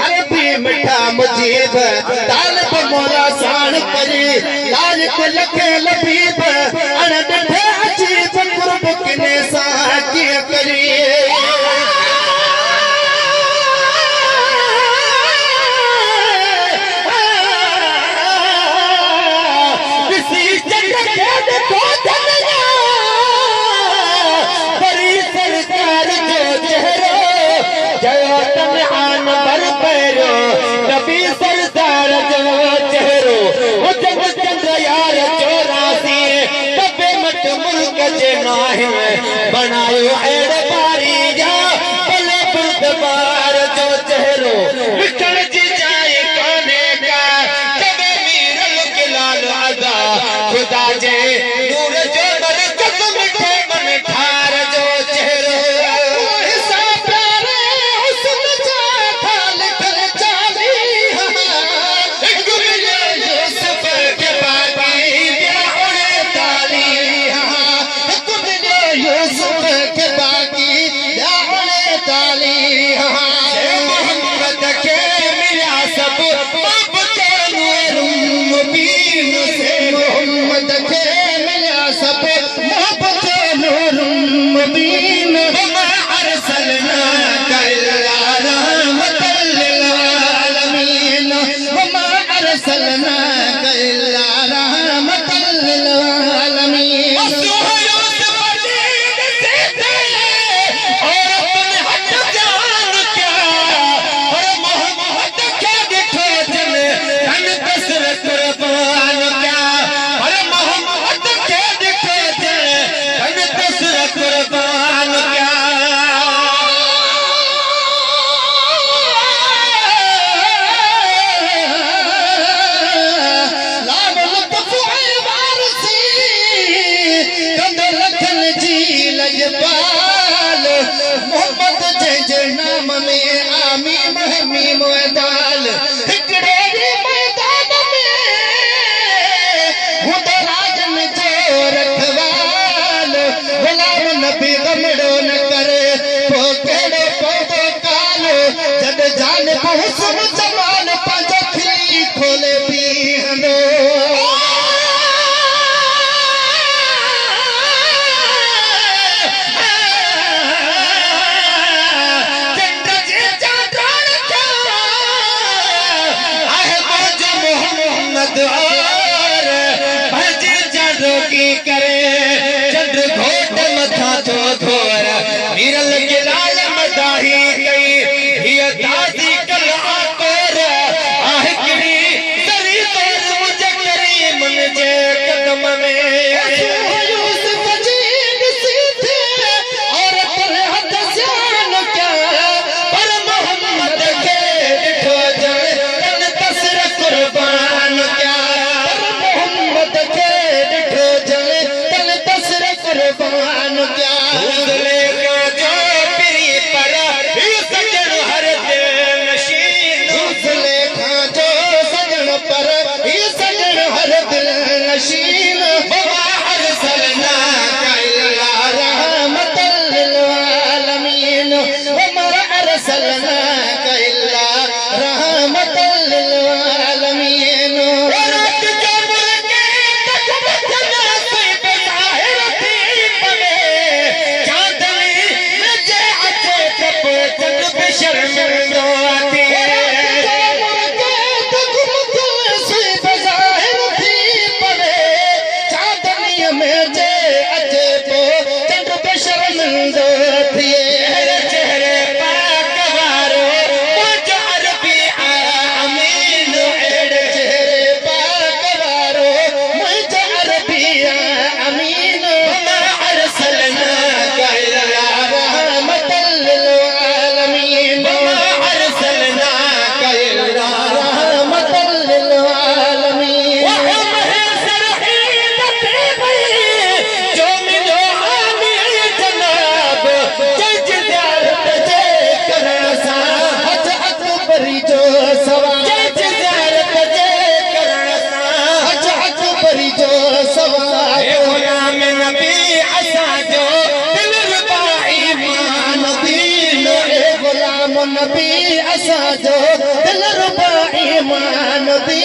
अरबी मिठा मुजीब तालब मोला शान करी लाल को लखे लबीब अन डिठे अजीब कुर्ब किने साकी करी बनायो एड़ पारी जा भले बुधवार जो चेहरो विकल जी जाए काने का कबे मीरल के लाल अदा खुदा जे नूर जो बरकत मिठे मन ठार जो चेहरो हिसाब प्यारे हुस्न जा थाल कर चाली एक मिले यूसुफ के बागी ब्याह ताली एक मिले यूसुफ के बागी ब्याह ताली मोहम्मद के मिला सब बाप के नूर मुबीन से मोहम्मद के मिला सब बाप के नूर मुबीन वमा अरसलनाका इल्ला रहमतल लिल आलमीन वमा अरसलनाका इल्ला रहमतल लिल आलमीन मोहम्मद जे नाम में आमी महमी मोदाल हिकड़े मैदान में हुदे राजन जो रखवाल गुलाम नबी गमड़ो न करे पोकेड़ो पौधो काल जद जान हुस्न जमाल पंज खिली खोले पी हंदो और भज जड़ो की करे चंद्र घोट मथा तो धोर मीरल के लाल मदाही गई ये दादी कल सजो दिल रुबा ईमान दी